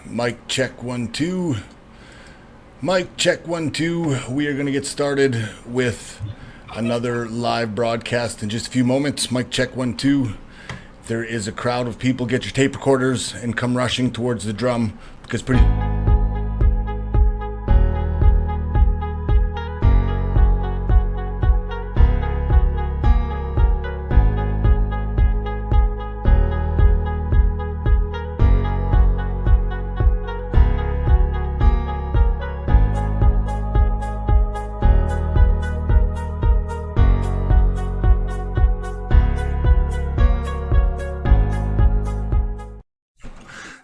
Mic check 1 2. Mic check 1 2. We are going to get started with another live broadcast in just a few moments. Mic check 1 2. There is a crowd of people. Get your tape recorders and come rushing towards the drum because pretty.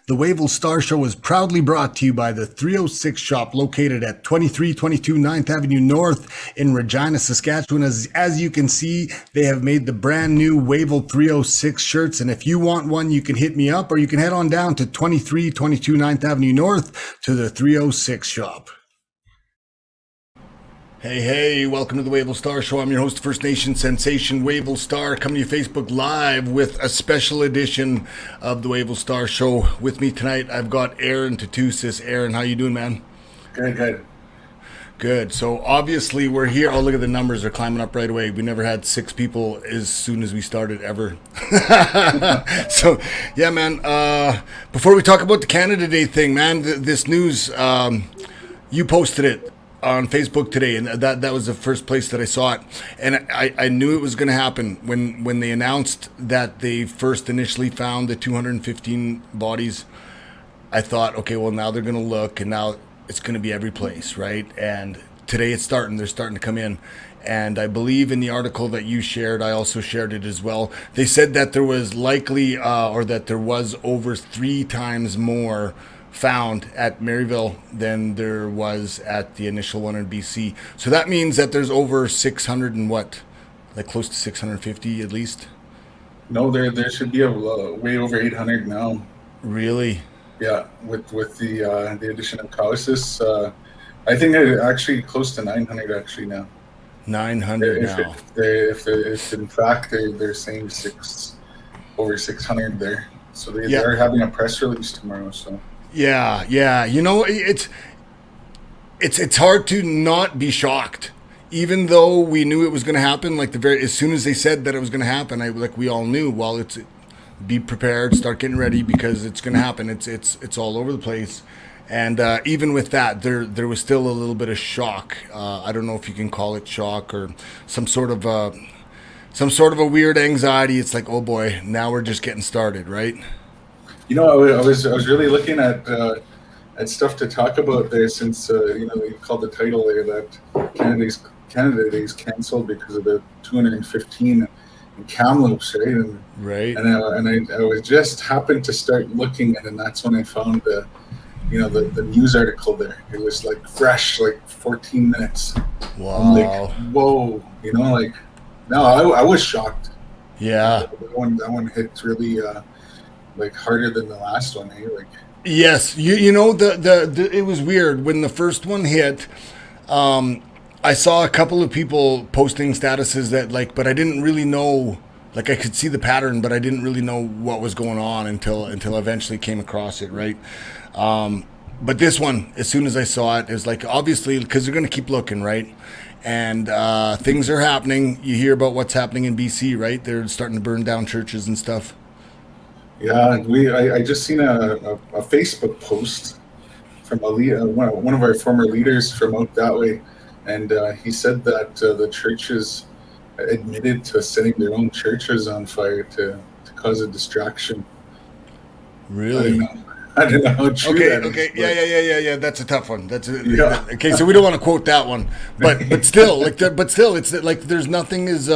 The Wavell Star Show is proudly brought to you by the 306 Shop located at 2322 9th Avenue North in Regina, Saskatchewan. As you can see, they have made the brand new Wavell 306 shirts. And if you want one, you can hit me up or you can head on down to 2322 9th Avenue North to the 306 Shop. Hey, welcome to the Wavell Star Show. I'm your host, First Nation Sensation Wavell Star, coming to you Facebook Live with a special edition of the Wavell Star Show. With me tonight, I've got Aaron Tatusis. Aaron, how you doing, man? Good. So obviously we're here. Oh, look at the numbers. They're climbing up right away. We never had 6 people as soon as we started ever. So, yeah, man. Before we talk about the Canada Day thing, man, this news, you posted it on Facebook today, and that was the first place that I saw it, and I knew it was going to happen when they announced that they first initially found the 215 bodies. I thought, okay, well, now they're going to look, and now it's going to be every place, right? And today they're starting to come in, and I believe in the article that you shared, I also shared it as well. They said that there was likely or that there was over 3 times more found at Maryville than there was at the initial one in BC. So that means that there's over 600 and what? Like close to 650 at least? No, there should be a way over 800 now. Really? Yeah, with the addition of Caucasus, I think they're actually close to 900 actually now. 900 now. If in fact they're saying over 600 there. So they're having a press release tomorrow, so. Yeah. You know, it's hard to not be shocked, even though we knew it was going to happen. Like as soon as they said that it was going to happen, we all knew. Well, be prepared, start getting ready because it's going to happen. It's all over the place, and even with that, there was still a little bit of shock. I don't know if you can call it shock or some sort of a weird anxiety. It's like, oh boy, now we're just getting started, right? You know, I was really looking at stuff to talk about there since you called the title there that Canada Day is canceled because of the 215 in Kamloops, right? And I was just happened to start looking, and then that's when I found the news article there. It was like fresh, like 14 minutes. Wow. I'm like, whoa, no, I was shocked. Yeah. That one hit really. Like harder than the last one, eh? Like yes, you know the it was weird when the first one hit. I saw a couple of people posting statuses that but I didn't really know. Like I could see the pattern, but I didn't really know what was going on until I eventually came across it, right? But this one, as soon as I saw it, it was like obviously because they're going to keep looking, right? And things are happening. You hear about what's happening in BC, right? They're starting to burn down churches and stuff. Yeah, I just seen a Facebook post from one of our former leaders from out that way, and he said that the churches admitted to setting their own churches on fire to cause a distraction. Really? I don't know how true that is. Okay, yeah. That's a tough one. Okay. So we don't want to quote that one, but still, it's like there's nothing is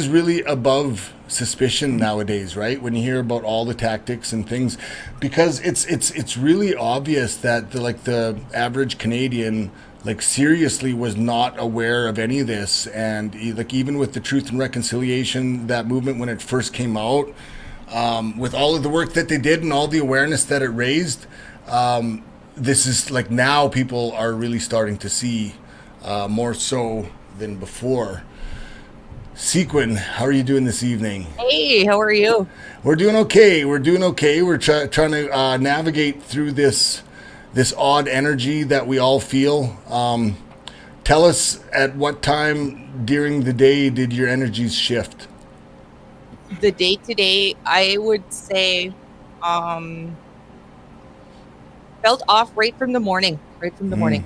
really above suspicion nowadays, right? When you hear about all the tactics and things, because it's really obvious that the average Canadian seriously was not aware of any of this, and even with the Truth and Reconciliation, that movement when it first came out, with all of the work that they did and all the awareness that it raised, this is now people are really starting to see more so than before. Sequin, how are you doing this evening? Hey, how are you? We're doing okay. We're doing okay. We're trying to navigate through this odd energy that we all feel. Tell us, at what time during the day did your energies shift? The day today, I would say, um, felt off right from the morning. Right from the Hmm. morning.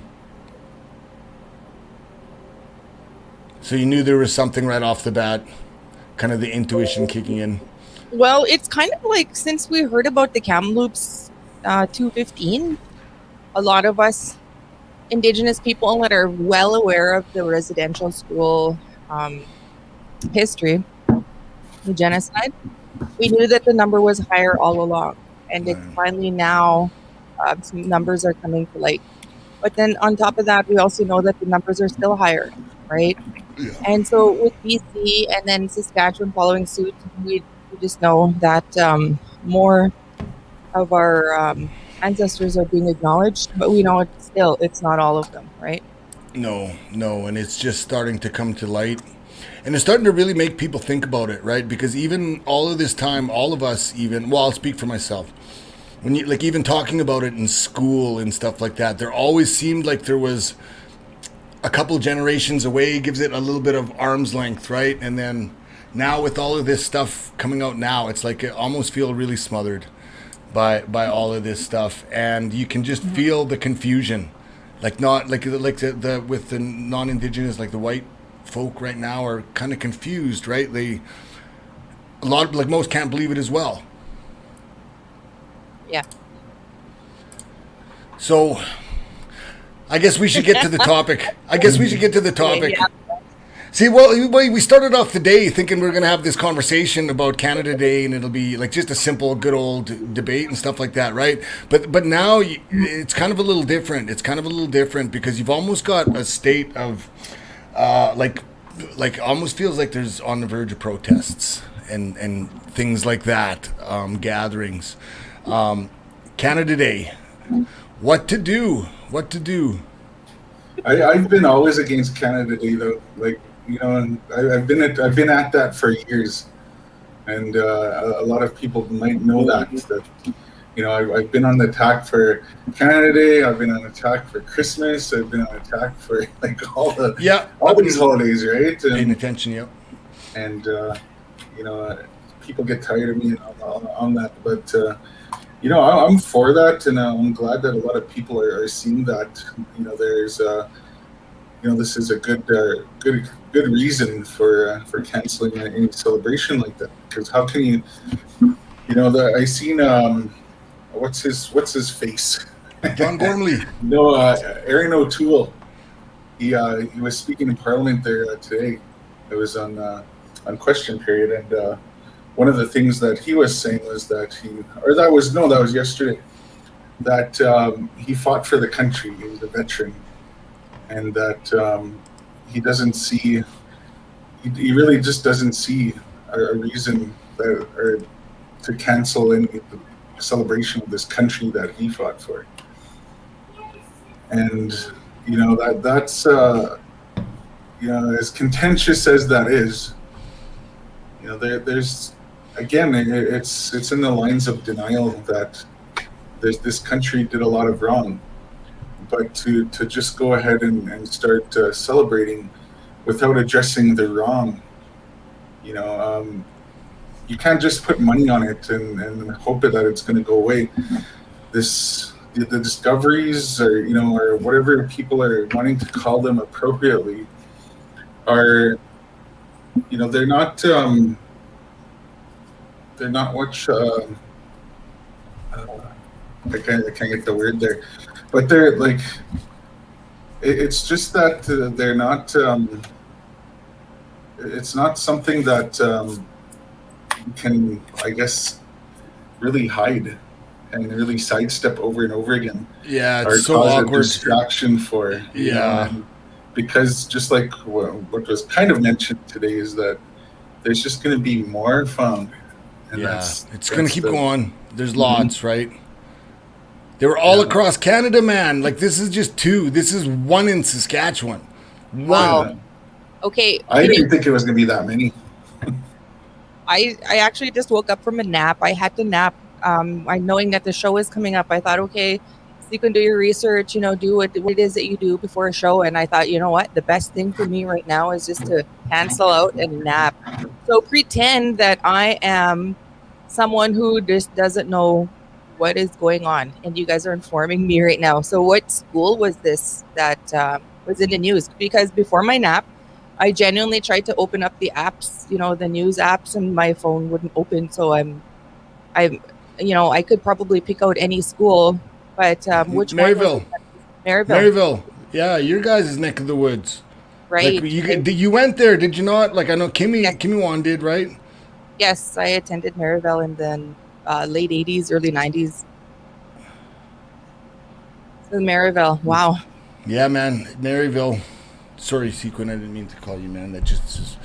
So you knew there was something right off the bat, kind of the intuition kicking in. Well, it's kind of like since we heard about the Kamloops 215, a lot of us Indigenous people that are well aware of the residential school um, history, the genocide, we knew that the number was higher all along. And it's Right. finally now some numbers are coming to light. But then on top of that, we also know that the numbers are still higher, right? And so with BC and then Saskatchewan following suit, we just know that more of our ancestors are being acknowledged, but we know it's not all of them, right? No, no, and it's just starting to come to light. And it's starting to really make people think about it, right? Because even all of this time, all of us, even, well, I'll speak for myself. When you, like, even talking about it in school and stuff like that, there always seemed like there was a couple generations away, gives it a little bit of arm's length, right? And then now with all of this stuff coming out now, it's like it almost feel really smothered by all of this stuff, and you can just Mhm. feel the confusion, like not like the with the non-indigenous, like the white folk right now are kind of confused, right? They a lot like most can't believe it as well. Yeah. So I guess we should get to the topic. I guess we should get to the Okay, topic. yeah. See, well, we started off the day thinking we are going to have this conversation about Canada Day, and it'll be like just a simple, good old debate and stuff like that, right? But now it's kind of a little different. It's kind of a little different because you've almost got a state of uh, like almost feels like there's on the verge of protests and things like that, gatherings. Um, Canada Day, what to do? What to do? I've been always against Canada Day though. Like, and I've been at that for years, and a lot of people might know that I've been on the attack for Canada Day. I've been on attack for Christmas. I've been on attack for like Yeah, all I've these been holidays, right? paying attention. Yep. And you know, people get tired of me on that, but I'm for that, and I'm glad that a lot of people are seeing that. There's this is a good reason for canceling any celebration like that. Because how can you, I seen what's his face, John Gormley. Aaron O'Toole. He was speaking in Parliament there today. It was on question period, and one of the things that he was saying was that that was yesterday, that he fought for the country. He was a veteran, and that he doesn't see, he really just doesn't see a reason or to cancel any celebration of this country that he fought for. And that's as contentious as that is, there's again, it's in the lines of denial that this country did a lot of wrong, but to just go ahead and start celebrating without addressing the wrong, you know, you can't just put money on it and hope that it's going to go away. The discoveries, or whatever people are wanting to call them appropriately, are, they're not much. I can't get the word there, but they're like, it's just that they're not. It's not something that you can, I guess, really hide and really sidestep over and over again, Yeah, it's or so cause a awkward. distraction for, Yeah, and because just like what was kind of mentioned today is that there's just going to be more found, and yeah. that's It's gonna that's keep the. going. There's Mhm. lots, right? They were all Yeah, across Canada, man. Like this is just two. This is one in Saskatchewan. Wow. One. yeah. Okay, I didn't think it was going to be that many. I actually just woke up from a nap. I had to nap. I knowing that the show is coming up. I thought, okay, so you can do your research. You know, do what it is that you do before a show. And I thought, you know what, the best thing for me right now is just to cancel out and nap. So pretend that I am someone who just doesn't know what is going on, and you guys are informing me right now. So, what school was this that was in the news? Because before my nap, I genuinely tried to open up the apps, you know, the news apps, and my phone wouldn't open. So I could probably pick out any school, but which one was Maryville. it? Maryville, Maryville. Yeah, your guys' neck of the woods. right? Like you went there, did you not? Like I know Yes. Kimmy Wan did, right? Yes, I attended Maryville in the late '80s, early '90s. So Maryville, wow. Yeah, man, Maryville. Sorry, Sequin, I didn't mean to call you man. That just is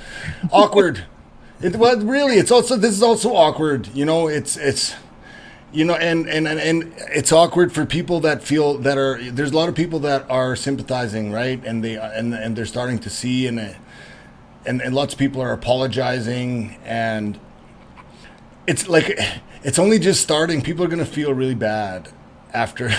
awkward. Well, really, this is also awkward. You know, it's you know, and it's awkward for people that feel that are. There's a lot of people that are sympathizing, right? And they're starting to see and lots of people are apologizing, and it's like it's only just starting. People are gonna feel really bad after,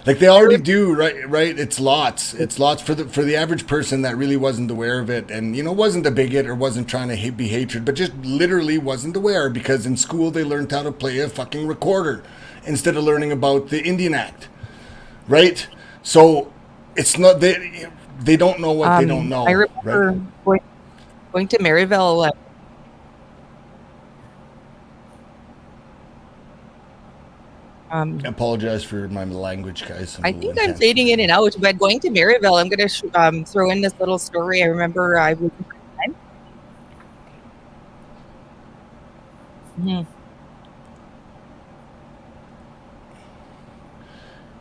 like they already do, right? It's lots for the average person that really wasn't aware of it, and wasn't a bigot or wasn't trying to be hatred, but just literally wasn't aware because in school they learned how to play a fucking recorder instead of learning about the Indian Act, right? So it's not they don't know what they don't know. I remember going to Maryville. I apologize for my language, guys. I think I'm fading in and out, but going to Maryville, I'm going to throw in this little story. I remember I was in grade 9.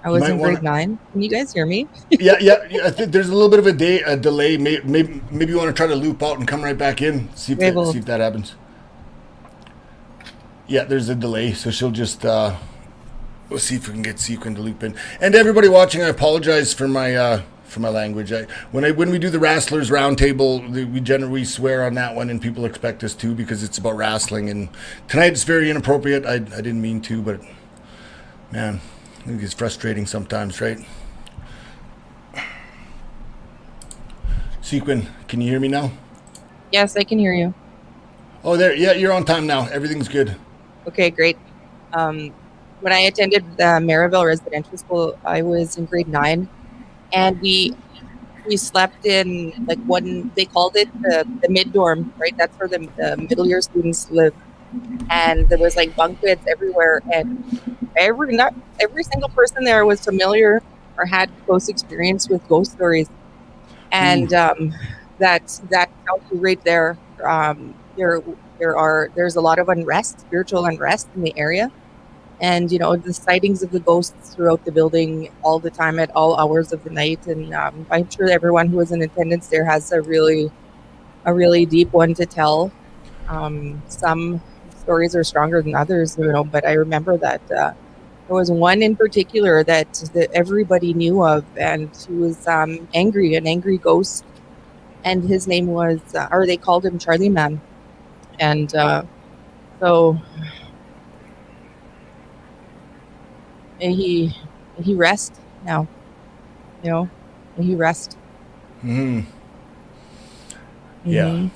I was in grade 9. Can you guys hear me? Yeah. I think there's a little bit of a delay. Maybe you want to try to loop out and come right back in. See if that happens. Yeah, there's a delay, so she'll just. We'll see if we can get Sequin to loop in. And to everybody watching, I apologize for my language. When we do the Wrestlers Roundtable, we generally swear on that one, and people expect us to because it's about wrestling. And tonight it's very inappropriate. I didn't mean to, but man, I think it's frustrating sometimes, right? Sequin, can you hear me now? Yes, I can hear you. Oh, there. Yeah, you're on time now. Everything's good. Okay, great. When I attended the Maryville Residential School, I was in grade 9, and we slept in like they called it the mid dorm, right? That's where the middle year students live, and there was like bunk beds everywhere, and not every single person there was familiar or had close experience with ghost stories, and that tells you right there. There's a lot of unrest, spiritual unrest in the area. And, the sightings of the ghosts throughout the building all the time at all hours of the night. And I'm sure everyone who was in attendance there has a really deep one to tell. Some stories are stronger than others, but I remember that there was one in particular that everybody knew of, and he was an angry ghost. And his name was, or they called him Charlie Man. And so... And he rests now, and he rests. Yeah.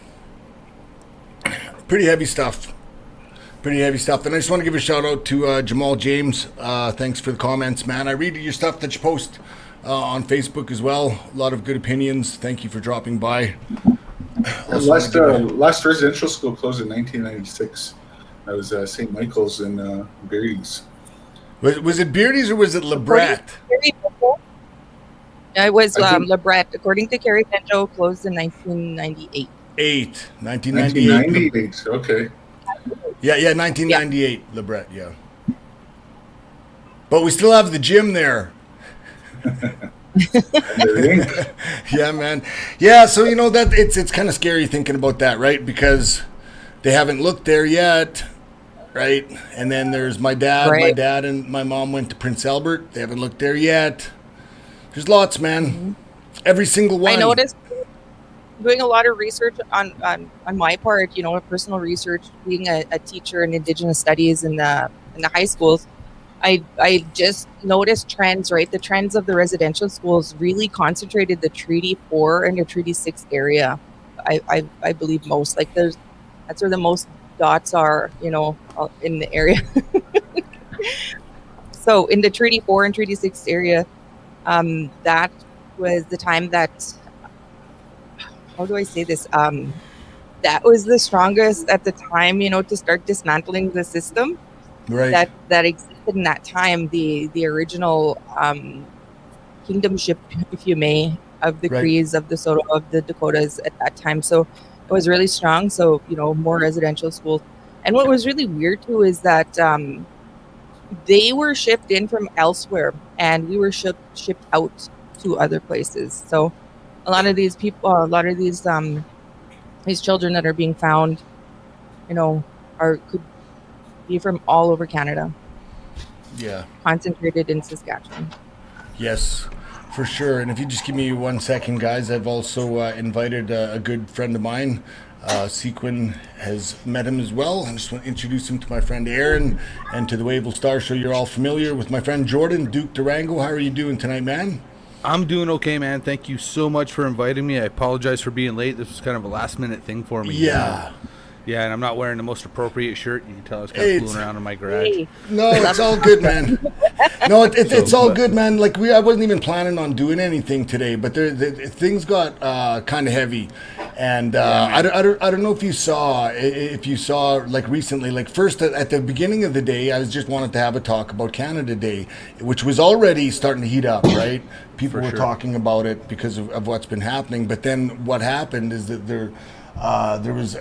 Pretty heavy stuff. And I just want to give a shout out to Jamal James. Thanks for the comments, man. I read your stuff that you post on Facebook as well. A lot of good opinions. Thank you for dropping by. Last residential school closed in 1996. I was St. Michael's in Beardy's. Was it Beardy's or was it Lebret? It was Lebret. According to Carrie Pinto, closed in 1998. 1998. Okay. Yeah, 1998. Yeah. Lebret. Yeah. But we still have the gym there. Yeah, man. Yeah, so that it's kind of scary thinking about that, right? Because they haven't looked there yet. Right, and then there's my dad. Right. My dad and my mom went to Prince Albert. They haven't looked there yet. There's lots, man. Mm-hmm. Every single one. I noticed doing a lot of research on my part, personal research, being a teacher in Indigenous studies in the high schools. I just noticed trends, right? The trends of the residential schools really concentrated the Treaty 4 and the Treaty 6 area. I believe most, like that's where the most dots are, in the area. So in the Treaty 4 and Treaty 6 area, that was the time that, how do I say this? That was the strongest at the time, to start dismantling the system Right. that existed in that time. The original kingdomship, if you may, of the Right. Crees, of the Soto, of the Dakotas at that time. So it was really strong. So more residential schools. And what was really weird too is that they were shipped in from elsewhere, and we were shipped out to other places. So a lot of these people, a lot of these children that are being found, could be from all over Canada, Yeah. concentrated in Saskatchewan. Yes, for sure. And if you just give me 1 second, guys, I've also invited a good friend of mine. Sequin has met him as well. I just want to introduce him to my friend Aaron and to the Wavell Star Show. You're all familiar with my friend Jordan, Duke Durango. How are you doing tonight, man? I'm doing okay, man. Thank you so much for inviting me. I apologize for being late. This was kind of a last-minute thing for me. Yeah. Yeah, and I'm not wearing the most appropriate shirt. You can tell I was kind of fooling around in my garage. Hey. No, it's all good, man. No, it's all good, man. Like I wasn't even planning on doing anything today, but things got kind of heavy, and I don't know if you saw like recently, like first at the beginning of the day, I just wanted to have a talk about Canada Day, which was already starting to heat up, right? People were talking about it because of what's been happening, but then what happened is that there was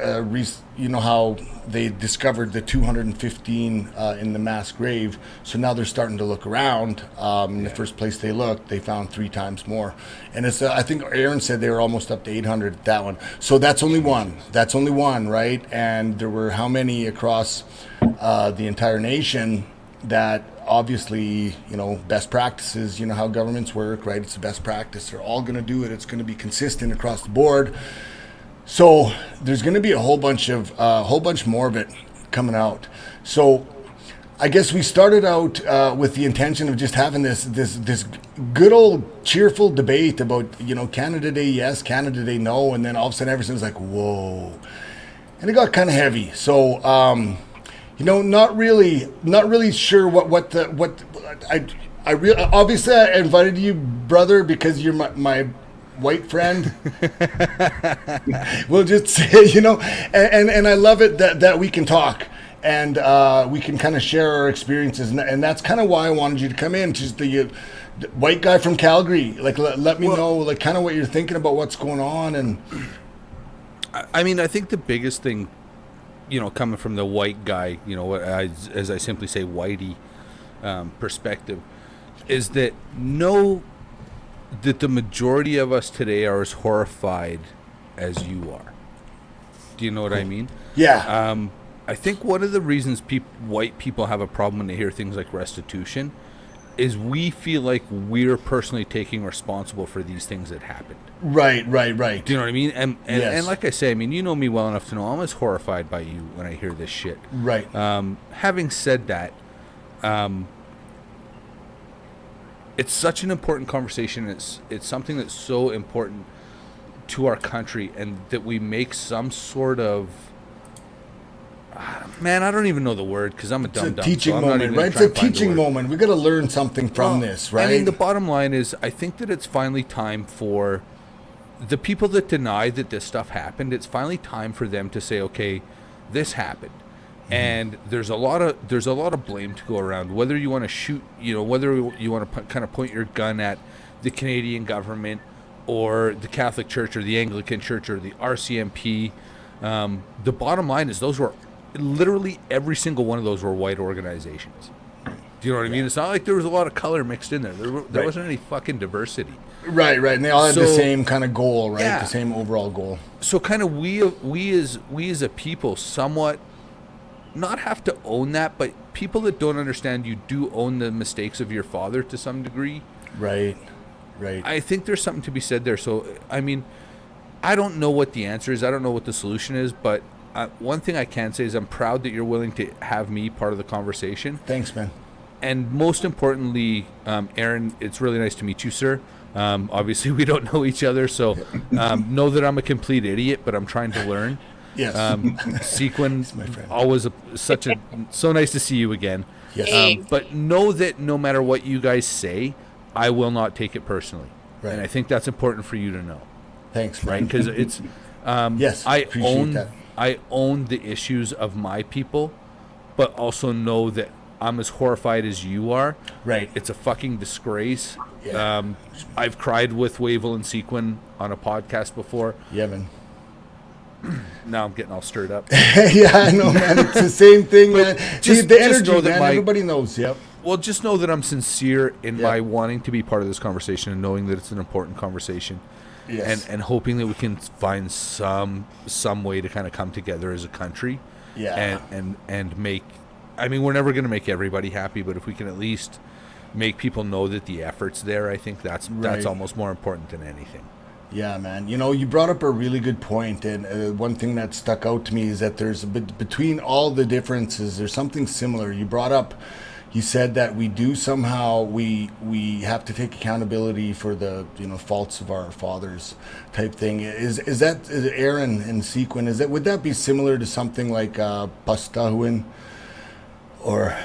how they discovered the 215 in the mass grave. So now they're starting to look around. In the first place they looked, they found 3 times more. And it's I think Aaron said they were almost up to 800 at that one. So that's only one. That's only one, right? And there were how many across the entire nation that obviously, best practices, how governments work, right? It's the best practice. They're all going to do it. It's going to be consistent across the board. So there's going to be a whole bunch more of it coming out. So I guess we started out with the intention of just having this good old cheerful debate about Canada Day yes, Canada Day no, and then all of a sudden everything's like whoa, and it got kind of heavy. So not really sure what obviously I invited you, brother, because you're my white friend. We'll just say, and I love it that we can talk and we can kind of share our experiences, and that's kind of why I wanted you to come in. Just the white guy from Calgary, like let me know, like kind of what you're thinking about what's going on. And I mean, I think the biggest thing, coming from the white guy, as I simply say, whitey perspective, is that that the majority of us today are as horrified as you are. Do you know what I mean? Yeah. I think one of the reasons white people have a problem when they hear things like restitution is we feel like we're personally taking responsible for these things that happened. Right. Do you know what I mean? And yes. And like I say, I mean, you know me well enough to know I'm as horrified by you when I hear this shit. Right. Having said that, it's such an important conversation. It's something that's so important to our country, and that we make some sort of man, I don't even know the word because I'm a dumb. It's a teaching moment, right? It's a teaching moment. We got to learn something from this, right? I mean, the bottom line is, I think that it's finally time for the people that deny that this stuff happened. It's finally time for them to say, okay, this happened. And there's a lot of blame to go around. Whether you want to shoot, whether you want to kind of point your gun at the Canadian government or the Catholic Church or the Anglican Church or the RCMP, the bottom line is those were literally every single one of those were white organizations. Do you know what I mean? It's not like there was a lot of color mixed in there. There wasn't any fucking diversity. Right, and they all had the same kind of goal, right? Yeah. The same overall goal. So kind of we as a people somewhat not have to own that, but people that don't understand you do own the mistakes of your father to some degree. Right. I think there's something to be said there. So, I mean, I don't know what the answer is. I don't know what the solution is, but one thing I can say is I'm proud that you're willing to have me part of the conversation. Thanks, man. And most importantly, Aaron, it's really nice to meet you, sir. Obviously, we don't know each other, so know that I'm a complete idiot, but I'm trying to learn. Yes. Sequin, my friend. always so nice to see you again. Yes. But know that no matter what you guys say, I will not take it personally. Right. And I think that's important for you to know. Thanks, man. Right? Because it's yes, appreciate that. I own the issues of my people, but also know that I'm as horrified as you are. Right. It's a fucking disgrace. Yeah. I've cried with Wavell and Sequin on a podcast before. Yeah, man. Now I'm getting all stirred up. Yeah, I know, man. It's the same thing, man. just The energy, know that man. my- Everybody knows. Yep. Well, just know that I'm sincere in Yeah. my wanting to be part of this conversation and knowing that it's an important conversation. Yes. And hoping that we can find some way to kind of come together as a country. Yeah. And make, I mean, we're never going to make everybody happy, but if we can at least make people know that the effort's there, I think that's Right. almost more important than anything. Yeah, man. You know, you brought up a really good point, and one thing that stuck out to me is that there's between all the differences, there's something similar. You said that we do somehow we have to take accountability for the faults of our fathers, type thing. Is Aaron and Sequin? Would that be similar to something like Pastahuin, or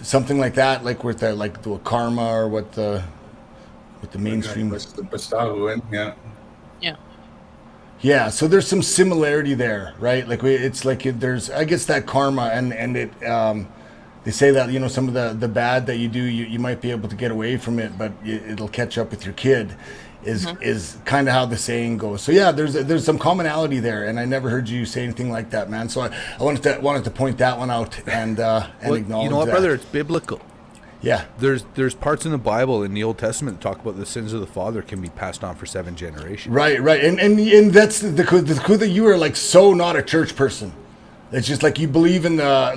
something like that, like with the karma, or what the mainstream? The Bastahuan, yeah. Yeah. Yeah, so there's some similarity there, right? Like it's like there's, I guess, that karma, and it they say that some of the bad that you do, you might be able to get away from it, but it'll catch up with your kid, is kind of how the saying goes. So yeah, there's some commonality there, and I never heard you say anything like that, man. So I wanted to point that one out and Well, acknowledge you know what, that. brother? It's biblical. Yeah. There's parts in the Bible, in the Old Testament, that talk about the sins of the father can be passed on for 7 generations. Right, and that's the cool that you are like so not a church person. It's just like you believe in the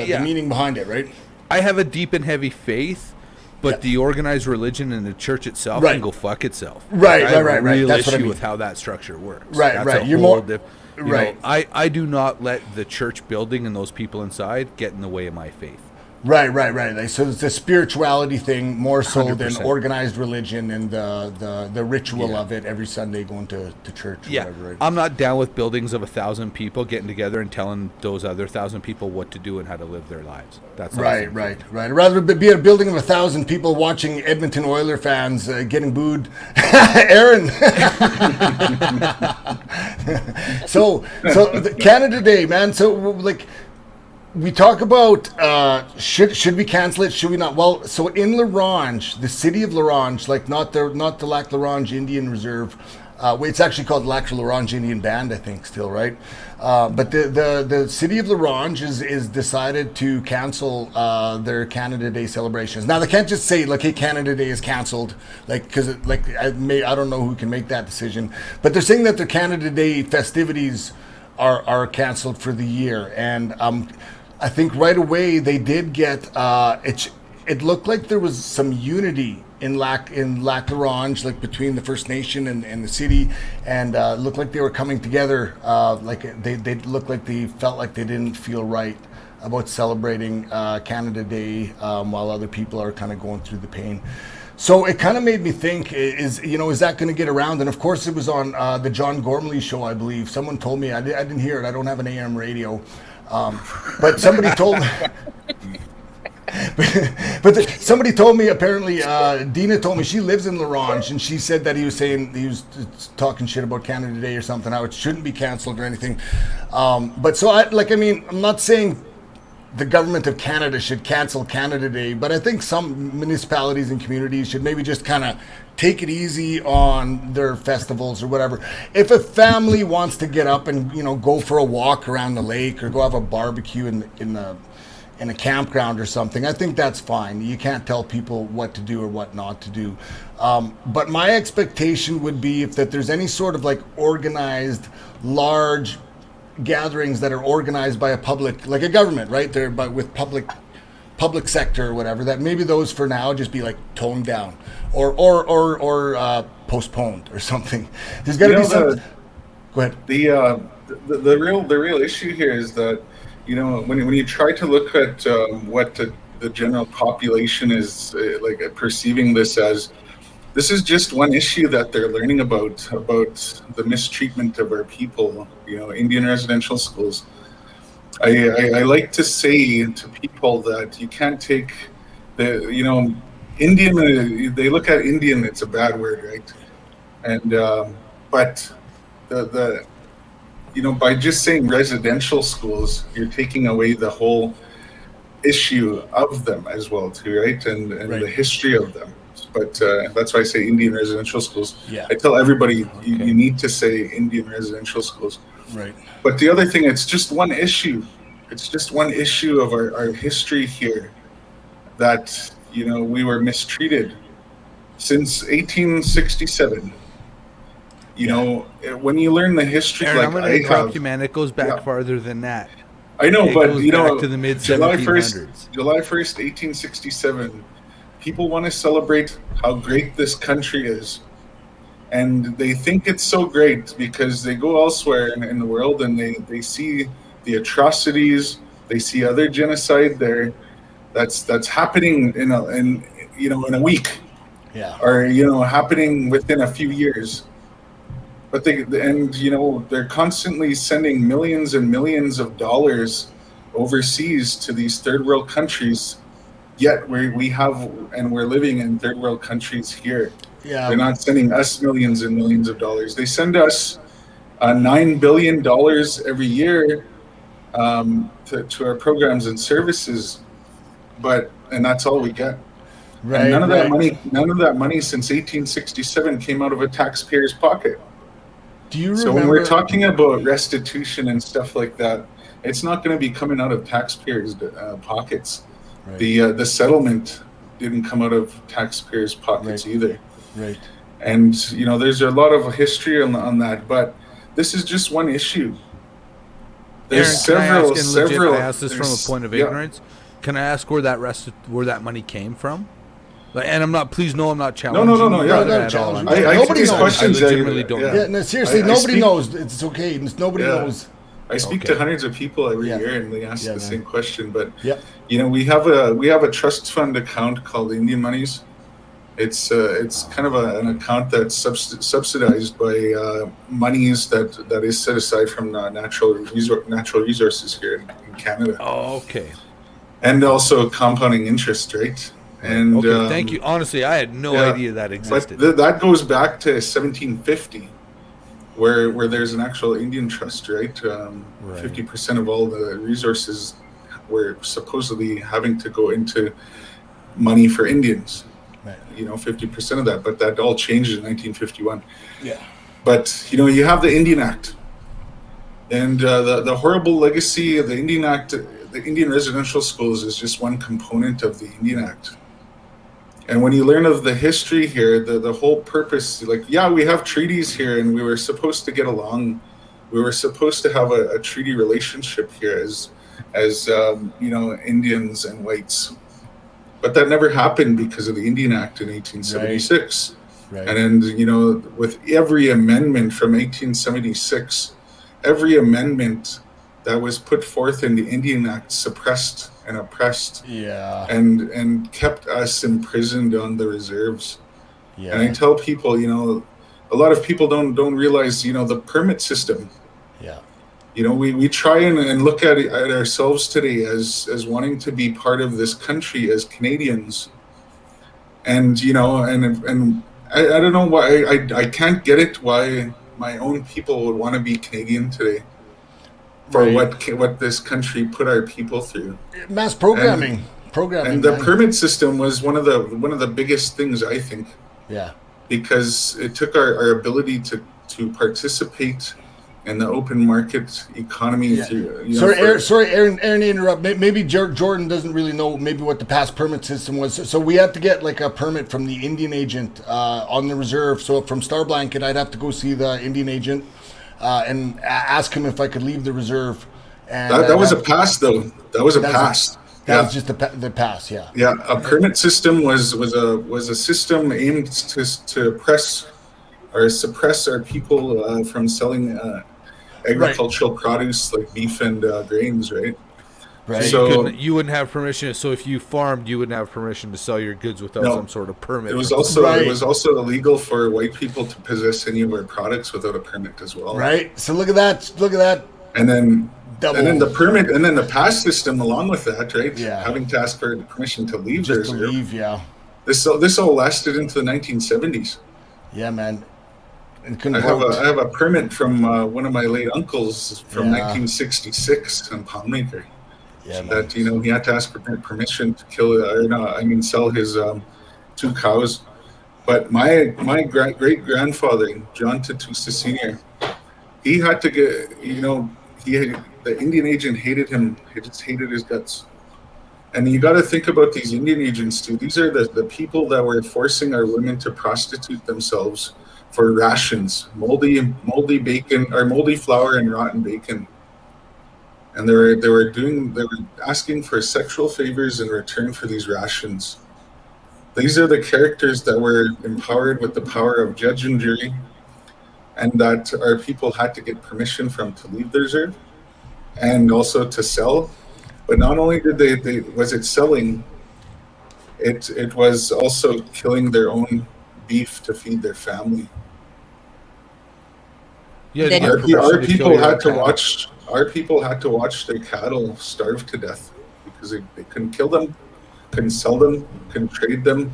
Yeah. meaning behind it, right? I have a deep and heavy faith, but Yeah. the organized religion and the church itself Right. can go fuck itself. Right, I have right. a real That's what I issue mean. with how that structure works. Right, That's right. a You're whole more- diff- you right. know, I do not let the church building and those people inside get in the way of my faith. Right. Like, so it's a spirituality thing more so than 100%. organized religion and the ritual Yeah. of it every Sunday going to church. Or Yeah, whatever, right? I'm not down with buildings of 1,000 people getting together and telling those other 1,000 people what to do and how to live their lives. That's not Right. something- I'd rather be a building of 1,000 people watching Edmonton Oiler fans getting booed. Aaron. so the Canada Day, man. So like, we talk about should we cancel it? Should we not? Well, so in Ronge, the city of Ronge, like not the Lac La Ronge Indian Reserve. It's actually called Lac La Ronge Indian Band, I think, still, right? But the city of Ronge is decided to cancel their Canada Day celebrations. Now they can't just say like, "Hey, Canada Day is canceled," like because I don't know who can make that decision. But they're saying that their Canada Day festivities are canceled for the year, and I think right away they did get it looked like there was some unity in Lac La Ronge, like between the First Nation and the city, and looked like they were coming together. Like they looked like they felt like they didn't feel right about celebrating Canada Day while other people are kind of going through the pain. So it kind of made me think: is that going to get around? And of course, it was on the John Gormley show, I believe. Someone told me I didn't hear it. I don't have an AM radio. But somebody told me. Somebody told me, apparently, Dina told me, she lives in La Ronge, and she said that he was talking shit about Canada Day or something, how it shouldn't be canceled or anything. But so I'm not saying the government of Canada should cancel Canada Day, but I think some municipalities and communities should maybe just kind of take it easy on their festivals or whatever. If a family wants to get up and go for a walk around the lake or go have a barbecue in a campground or something, I think that's fine. You can't tell people what to do or what not to do. But my expectation would be that there's any sort of like organized large gatherings that are organized by a public, like a government, right? They're but with public public sector or whatever, that maybe those for now just be like toned down or postponed or something. There's got to be something. Go ahead. The real issue here is that, when you try to look at what the general population is like perceiving this as, this is just one issue that they're learning about the mistreatment of our people, Indian residential schools. I like to say to people that you can't take Indian, they look at Indian, it's a bad word, right? And but by just saying residential schools, you're taking away the whole issue of them as well too, right? And Right. the history of them. But that's why I say Indian residential schools. Yeah. I tell everybody you need to say Indian residential schools. Right. But the other thing, it's just one issue. It's just one issue of our history here that, we were mistreated since 1867. When you learn the history, Aaron, like I'm going to I interrupt have, you, man. It goes back farther than that. I know, It but goes back to the mid July 1700s. July 1st, 1867, people want to celebrate how great this country is. And they think it's so great because they go elsewhere in the world and they see the atrocities, they see other genocide there that's happening in a week, Yeah. or happening within a few years. But they're constantly sending millions and millions of dollars overseas to these third world countries. Yet we're living in third world countries here. Yeah. They're not sending us millions and millions of dollars. They send us $9 billion every year to our programs and services, and that's all we get. Right. And none of right. that money since 1867 came out of a taxpayer's pocket. Do you remember? So when we're talking about restitution and stuff like that, it's not going to be coming out of taxpayers' pockets. Right. The settlement didn't come out of taxpayers' pockets either. Right. And there's a lot of history on that, but this is just one issue. There's Aaron, several. I ask this from a point of ignorance. Can I ask where that money came from? And I'm not. Please, no, I'm not challenging. No. Yeah, Yeah, not at all. challenging. I Nobody these knows. questions. I legitimately don't know. Yeah, no, seriously, I nobody speak- knows. It's okay. Nobody Yeah. knows. I speak Okay. to hundreds of people every Yeah. year, and they ask Yeah, the man. same question. But Yep. we have a trust fund account called Indian Monies. It's kind of an account that's subsidized by monies that is set aside from natural resources here in Canada, Oh, okay. and also compounding interest, right? And Okay. Thank you. Honestly, I had no yeah. idea that But existed. that goes back to 1750, where there's an actual Indian trust, right? Right. 50% of all the resources were supposedly having to go into money for Indians. Right. 50% of that, but that all changed in 1951. Yeah. But you have the Indian Act, and the horrible legacy of the Indian Act. The Indian residential schools is just one component of the Indian Act. And when you learn of the history here, the whole purpose, we have treaties here, and we were supposed to get along. We were supposed to have a treaty relationship here as Indians and whites. But that never happened because of the Indian Act in 1876. Right. And then, with every amendment from 1876, every amendment that was put forth in the Indian Act suppressed and oppressed Yeah. and kept us imprisoned on the reserves. Yeah. And I tell people, a lot of people don't realize, the permit system. Yeah. We try and look at ourselves today as wanting to be part of this country as Canadians. And, and I don't know why, I can't get it why my own people would want to be Canadian today for Right. what this country put our people through. Mass programming. And the man. permit system was one of the biggest things, I think, Yeah. because it took our ability to participate in the open market economy. Yeah. Through, Sorry, Aaron, to interrupt. Maybe Jordan doesn't really know maybe what the past permit system was. So we had to get like a permit from the Indian agent on the reserve. So from Star Blanket, I'd have to go see the Indian agent and ask him if I could leave the reserve. And that was a pass, though. That was a pass. That was just the pass, yeah. Yeah, a permit system was a system aimed to oppress or suppress our people from selling agricultural produce like beef and grains, right? Right. So you wouldn't have permission. So if you farmed, you wouldn't have permission to sell your goods without No. some sort of permit. it was from also Right. it was also illegal for white people to possess any of our products without a permit as well. Right. So look at that. Look at that. And then Double. and then the permit and then the pass system along with that, right? Yeah. Having to ask for permission to leave the Just to reserve. leave, yeah. This all lasted into the 1970s. Yeah, man. And I couldn't have vote. I have a permit from one of my late uncles from Yeah. 1966 in Palmmaker. Yeah, man. That he had to ask for permission to kill sell his 2 cows. But my great grandfather John Tatusa Sr. he had to get the Indian agent hated him. He just hated his guts. And you got to think about these Indian agents too. These are the people that were forcing our women to prostitute themselves for rations, moldy bacon or moldy flour and rotten bacon. And they were asking for sexual favors in return for these rations. These are the characters that were empowered with the power of judge and jury, and that our people had to get permission from to leave the reserve, and also to sell. But not only did they was it selling, it was also killing their own beef to feed their family. Yeah, Then- you Our, get permission our to kill people your had own to cattle. watch. Our people had to watch their cattle starve to death because they couldn't kill them, couldn't sell them, couldn't trade them.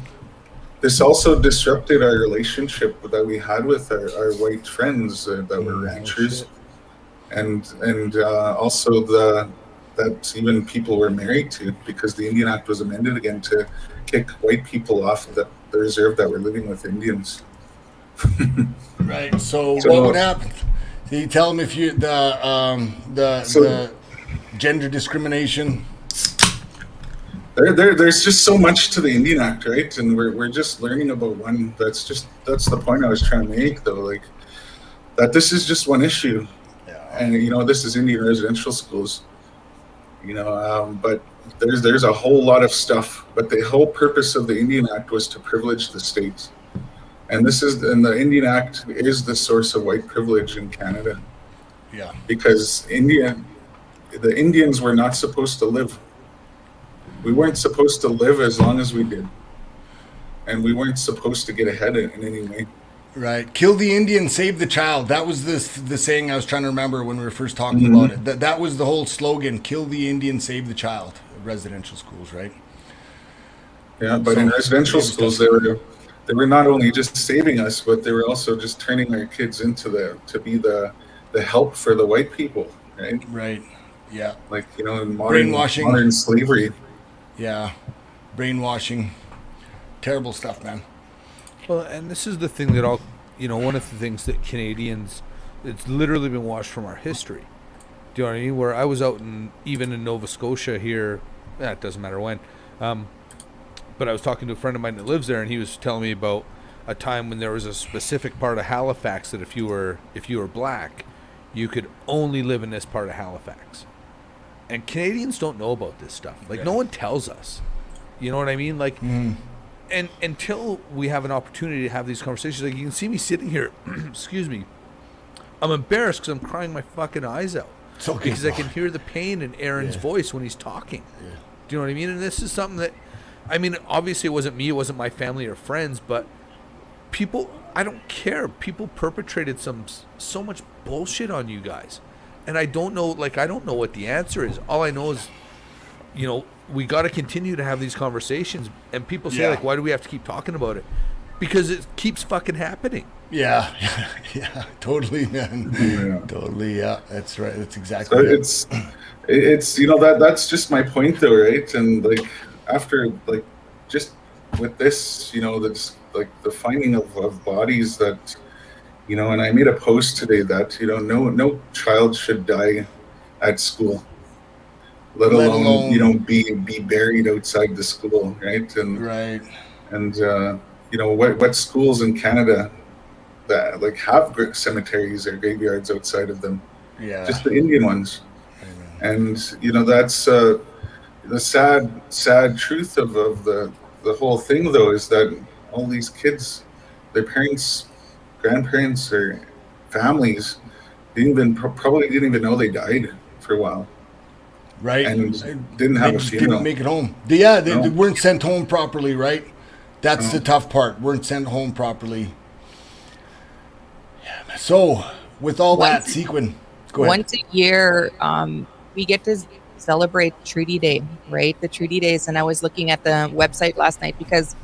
This also disrupted our relationship that we had with our white friends that were ranchers, shit. and also that even people were married to, because the Indian Act was amended again to kick white people off the reserve that were living with Indians. Right. So, So- what would happen? So you tell them if you the gender discrimination. There's just so much to the Indian Act, right? And we're just learning about one. That's the point I was trying to make, though. Like that, this is just one issue, Yeah. and this is Indian residential schools. But there's a whole lot of stuff. But the whole purpose of the Indian Act was to privilege the states, and the Indian Act is the source of white privilege in Canada, Yeah. because the Indians were not supposed to live. We weren't supposed to live as long as we did, and we weren't supposed to get ahead in any way. Right. Kill the Indian, save the child. That was the saying I was trying to remember when we were first talking about it. That was the whole slogan: kill the Indian, save the child. Residential schools, right? Yeah, but So- in residential schools, they were not only just saving us, but they were also just turning our kids into to be the help for the white people, right? Right. Yeah. Like in modern Brainwashing. slavery. Yeah. Brainwashing. Terrible stuff, man. Well, and this is the thing that one of the things that Canadians, it's literally been washed from our history. Do you know what I mean? Where I was out even in Nova Scotia here, it doesn't matter when, but I was talking to a friend of mine that lives there, and he was telling me about a time when there was a specific part of Halifax that if you were black, you could only live in this part of Halifax. And Canadians don't know about this stuff. Like, no one tells us. You know what I mean? Like, and until we have an opportunity to have these conversations, like you can see me sitting here, excuse me, I'm embarrassed because I'm crying my fucking eyes out. It's okay. Because I can hear the pain in Aaron's voice when he's talking. Yeah. Do you know what I mean? And this is something that, I mean, obviously it wasn't me, it wasn't my family or friends, but people, I don't care. People perpetrated so much bullshit on you guys. And I don't know what the answer is. All I know is, we got to continue to have these conversations. And people say, Yeah. why do we have to keep talking about it? Because it keeps fucking happening. Yeah. Yeah. Totally, man. Yeah. Totally. Yeah. That's right. That's So exactly it. it's that's just my point, though, right? And like after just with this, that's like the finding of bodies that. And I made a post today that no child should die at school, let alone be buried outside the school, right? And Right. and what schools in Canada that have cemeteries or graveyards outside of them? Yeah. Just the Indian ones, Amen. and the sad truth of the whole thing, though, is that all these kids, their parents, grandparents, or families probably didn't even know they died for a while, Right. and didn't They have a just didn't funeral. make it home. They No, weren't sent home properly, right? That's the no. tough part. Weren't sent home properly. So, with all that, Once Sequin, go ahead. once a year, we get to celebrate Treaty Day, right? The Treaty Days. And I was looking at the website last night because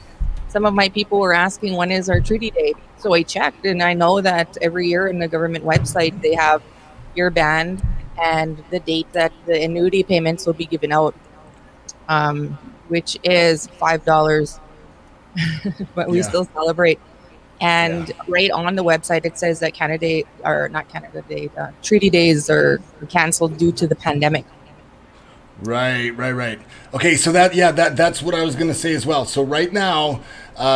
some of my people were asking when is our Treaty Day. So I checked, and I know that every year in the government website they have year band and the date that the annuity payments will be given out, which is $5. But we Yeah. still celebrate. Yeah. And right on the website, it says that Canada, or not Canada Day, Treaty Days are canceled due to the pandemic. Right. Okay, so that's what I was gonna say as well. So right now,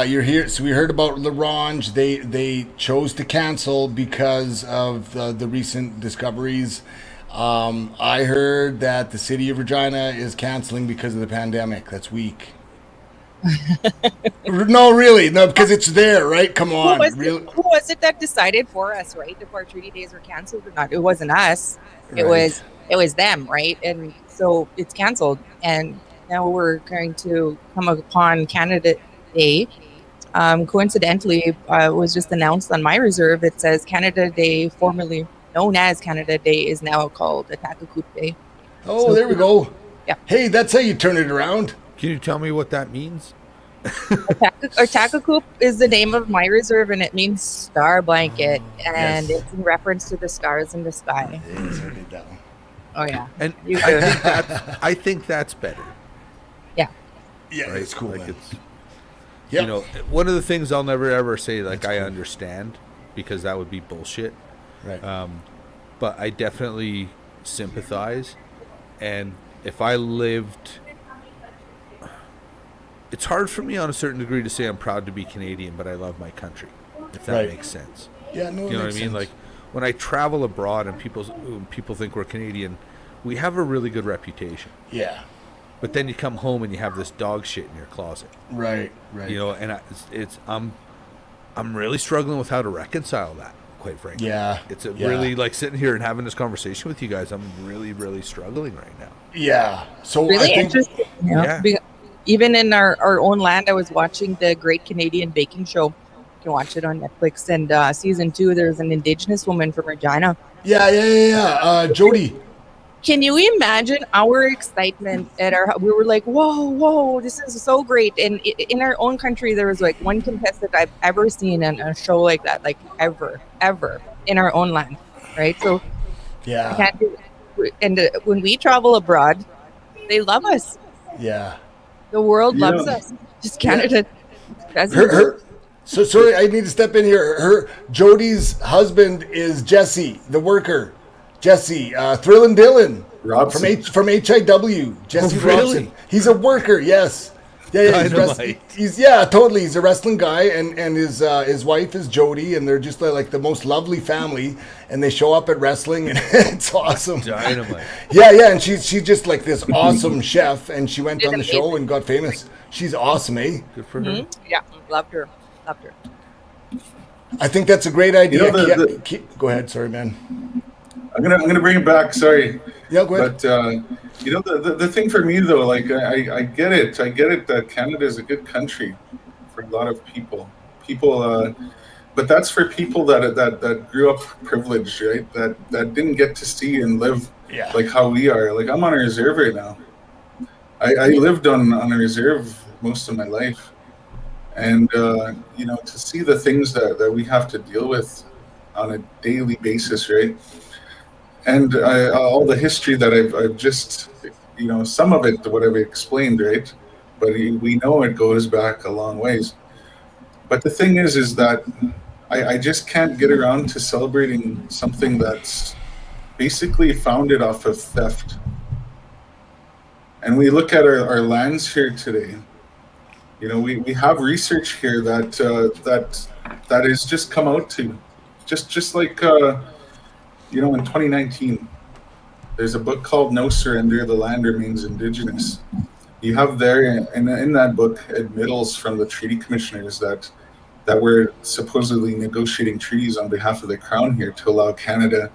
you're here. So we heard about the Ronge. They chose to cancel because of the recent discoveries. I heard that the city of Regina is canceling because of the pandemic. That's weak. No, really, no, because it's there, right? Come on, really. Who was it that decided for us, right? If our treaty days were canceled or not? It wasn't us. It Right. was them, right? And so it's canceled. And now we're going to come upon Canada Day. Coincidentally, it was just announced on my reserve. It says Canada Day, formerly known as Canada Day, is now called Attack-a-Coup Day. Oh, So there we go. yeah. Hey, that's how you turn it around. Can you tell me what that means? Attack-a-Coup is the name of my reserve, and it means star blanket, and yes. it's in reference to the stars in the sky. Yes, I did that one. Oh yeah, And You I think that's better. yeah. Yeah, Right? it's cool. Like Man. it's Yep. you know, one of the things I'll never ever say like I understand, because that would be bullshit. Right. But I definitely sympathize, and if I lived, it's hard for me on a certain degree to say I'm proud to be Canadian, but I love my country, if that Right. makes sense. Yeah, no, it You know what I makes mean? sense. Like when I travel abroad and people think we're Canadian, we have a really good reputation. Yeah. But then you come home and you have this dog shit in your closet. Right. You know, and I'm really struggling with how to reconcile that, quite frankly. Yeah. It's yeah. really like sitting here and having this conversation with you guys. I'm really struggling right now. Yeah. So Really I think. interesting. You know? Yeah. Even in our own land, I was watching the Great Canadian Baking Show. You can watch it on Netflix. And season 2, there's an Indigenous woman from Regina. Yeah. Jody. Can you imagine our excitement at we were like, whoa, this is so great. And in our own country, there was like one contestant I've ever seen in a show like that, like ever in our own land, right? So I Yeah. can't do it. And when we travel abroad, they love us. Yeah. The world You loves know- us. Just Canada doesn't. Her. So sorry, I need to step in here. Jody's husband is Jesse, the worker. Jesse, Thrillin' Dylan Robson. from HIW. Jesse Oh, really? Robson. He's a worker. Yes. Yeah. Dynamite. He's totally. He's a wrestling guy, and his wife is Jody, and they're just like the most lovely family, and they show up at wrestling, and it's awesome. Dynamite. Yeah, and she's just like this awesome chef, and she went She's on the show amazing. and got famous. She's awesome, eh? Good for her. Yeah, loved her. I think that's a great idea. You know, the- Go ahead, sorry, man. I'm gonna bring it back. Sorry, Yeah, go ahead. but you know the thing for me though, like I get it. I get it that Canada is a good country for a lot of people. But that's for people that grew up privileged, right? That didn't get to see and live Yeah. like how we are. Like I'm on a reserve right now. I lived on a reserve most of my life, and you know, to see the things that we have to deal with on a daily basis, right? And all the history that I've just, you know, some of it, what I've explained, right? But we know it goes back a long ways. But the thing is that I just can't get around to celebrating something that's basically founded off of theft. And we look at our lands here today. You know, we have research here that is just come out to, just like. You know, in 2019, there's a book called No Surrender, The Land Remains Indigenous. You have there in that book admittals from the treaty commissioners that were supposedly negotiating treaties on behalf of the crown here to allow Canada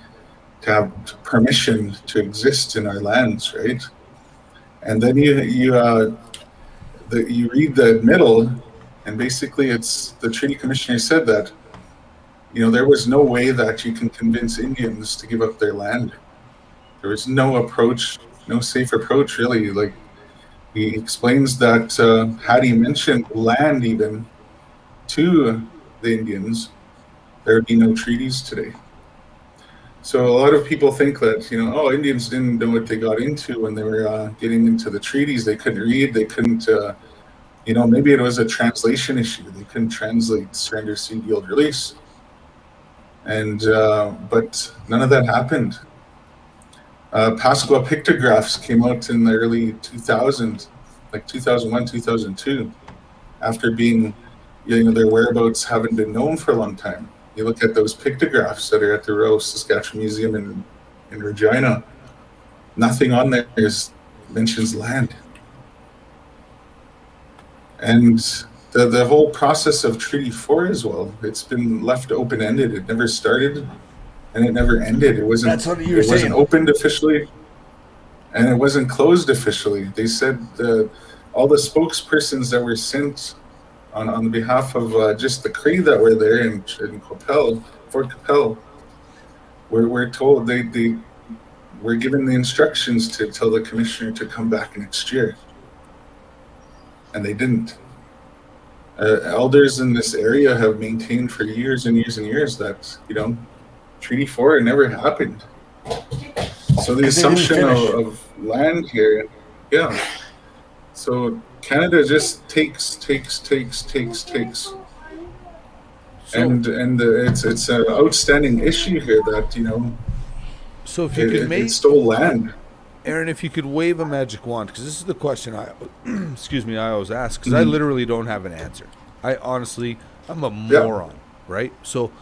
to have permission to exist in our lands, right? And then you read the admittal, and basically it's the treaty commissioner said that there was no way that you can convince Indians to give up their land. There was no approach, no safe approach, really. Like, he explains that had he mentioned land even to the Indians, there would be no treaties today. So a lot of people think that, Indians didn't know what they got into when they were getting into the treaties. They couldn't read, they couldn't, maybe it was a translation issue. They couldn't translate surrender, cede, yield, release. And, but none of that happened. Pasqua pictographs came out in the early 2000s, like 2001, 2002, after being, their whereabouts haven't been known for a long time. You look at those pictographs that are at the Royal Saskatchewan Museum in Regina, nothing on there mentions land. And the whole process of Treaty 4 as well, it's been left open-ended. It never started and it never ended. It wasn't. That's what you were saying. It wasn't opened officially, and it wasn't closed officially. They said all the spokespersons that were sent on behalf of just the Cree that were there in Qu'Appelle, Fort Qu'Appelle, were told they were given the instructions to tell the commissioner to come back next year, and they didn't. Elders in this area have maintained for years and years and years that Treaty 4 never happened. So the assumption of land here, yeah. So Canada just takes, So, and it's an outstanding issue here that so if you could it stole land. Aaron, if you could wave a magic wand, because this is the question I always ask, because I literally don't have an answer. I'm a moron, right? So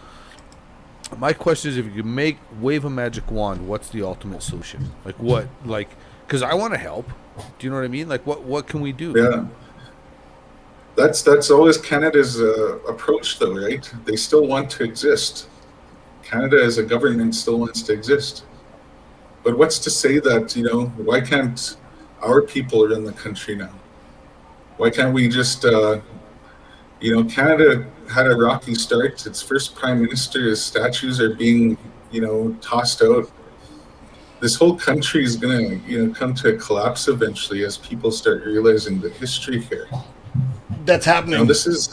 my question is, if you could wave a magic wand, what's the ultimate solution? Because I want to help. Do you know what I mean? Like, what can we do? Yeah. That's always Canada's approach, though, right? They still want to exist. Canada as a government still wants to exist. But what's to say that, why can't our people run the country now? Why can't we just, Canada had a rocky start. Its first prime minister's statues are being, tossed out. This whole country is going to, come to a collapse eventually as people start realizing the history here. That's happening. This is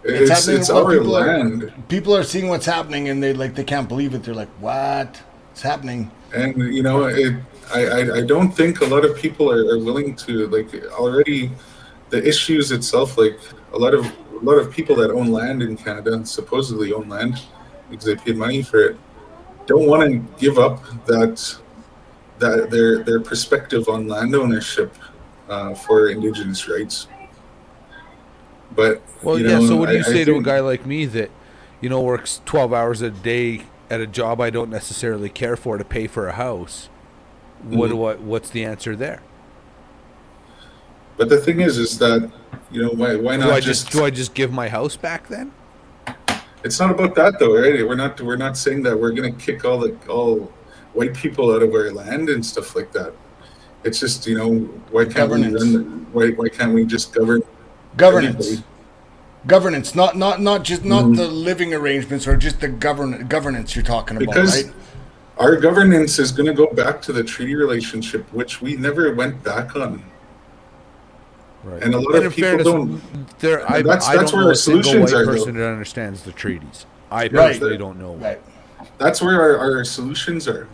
it's our land. People are seeing what's happening, and they can't believe it. They're like, "What? It's happening." And I don't think a lot of people are willing to already the issues itself. Like a lot of people that own land in Canada and supposedly own land because they paid money for it, don't want to give up that their perspective on land ownership for Indigenous rights. But so what do you say to a guy like me that works 12 hours a day at a job I don't necessarily care for to pay for a house? What's the answer there? But the thing is that why not do I just give my house back then? It's not about that though, right? We're not saying that we're going to kick all white people out of our land and stuff like that. It's just why can't why can't we just govern? Governance. Governance, not the living arrangements or just the governance you're talking about, because right? Our governance is going to go back to the treaty relationship, which we never went back on. Right. And a lot of people don't. I don't know a single white person that understands the treaties. I personally don't know. Right. That's where our solutions are.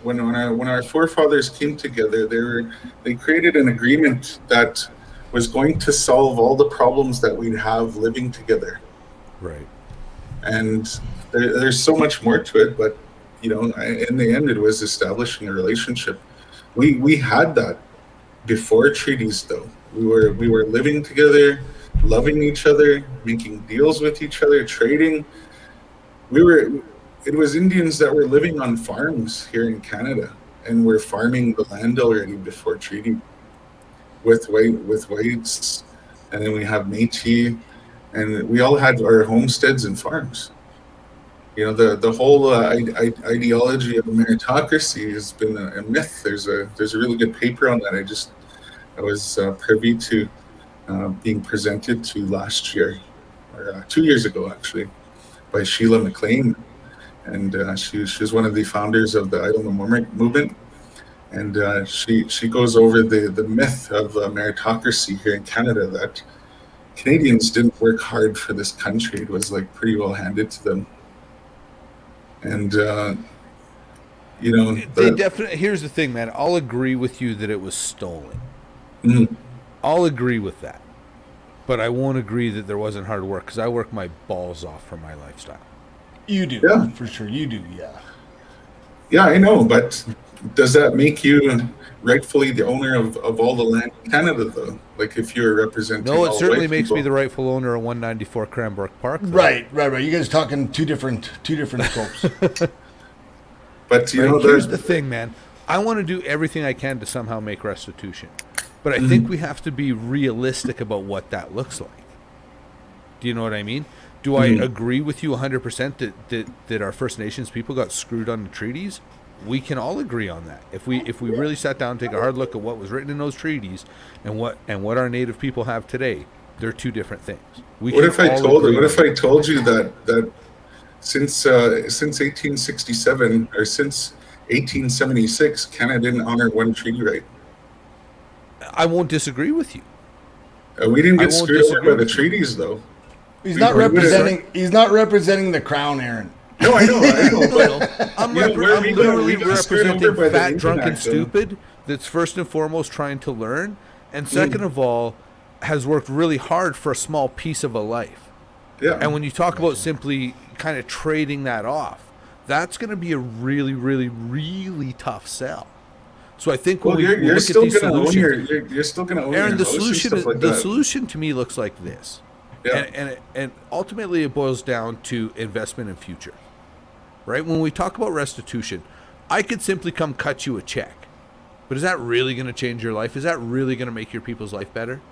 When our forefathers came together, they created an agreement that was going to solve all the problems that we'd have living together. Right. And there's so much more to it, but in the end, it was establishing a relationship. We had that before treaties, though. We were living together, loving each other, making deals with each other, trading. It was Indians that were living on farms here in Canada, and were farming the land already before treaty with whites, and then we have Métis, and we all had our homesteads and farms. The whole ideology of meritocracy has been a myth. There's a really good paper on that. I was privy to being presented to last year, or 2 years ago actually, by Sheila McLean, and she was one of the founders of the Idle No More movement, and she goes over the myth of meritocracy here in Canada, that Canadians didn't work hard for this country. It was like pretty well handed to them. And they definitely. Here's the thing, man. I'll agree with you that it was stolen. Mhm. I'll agree with that, but I won't agree that there wasn't hard work, because I work my balls off for my lifestyle. You do, Yeah. for sure. You do, yeah. Yeah, I know, but does that make you rightfully the owner of all the land in Canada, though? Like, if you're representing No, it all certainly white makes me people. the rightful owner of 194 Cranbrook Park. though. Right. You guys talking two different scopes. But Here's the thing, man. I want to do everything I can to somehow make restitution, but I think we have to be realistic about what that looks like. Do you know what I mean? Do I agree with you 100% that our First Nations people got screwed on the treaties? We can all agree on that. If we really sat down and take a hard look at what was written in those treaties and what our Native people have today, they're two different things. What if I told you that since 1867 or since 1876, Canada didn't honor one treaty right? I won't disagree with you. We didn't I get won't screwed over disagree by the with you. treaties, though. He's not representing the crown, Aaron. No, I know. But I'm where I'm we literally got screwed over representing by the fat, drunk, and Internet, though. stupid that's first and foremost trying to learn, and second of all, has worked really hard for a small piece of a life. Yeah. And when you talk about simply kind of trading that off, that's going to be a really, really, really tough sell. So I think when we you're look at still these gonna own solutions, you're still going to own Aaron, your the house and solution stuff like the that. solution to me looks like this. Yeah. And ultimately it boils down to investment in future. Right? When we talk about restitution, I could simply come cut you a check. But is that really going to change your life? Is that really going to make your people's life better?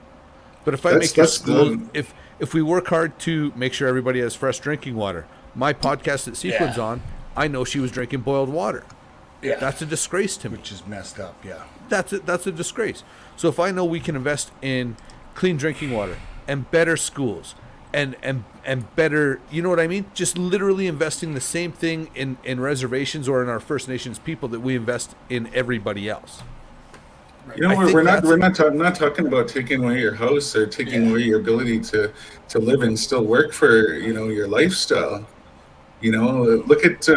But if I make your school, if we work hard to make sure everybody has fresh drinking water, my podcast that Sequin's on, I know she was drinking boiled water. Yeah. That's a disgrace to me. Which is messed up, yeah. That's a disgrace. So if I know we can invest in clean drinking water and better schools and better, you know what I mean? Just literally investing the same thing in reservations or in our First Nations people that we invest in everybody else. We're not talking about taking away your house or taking away your ability to live and still work for your lifestyle. Look at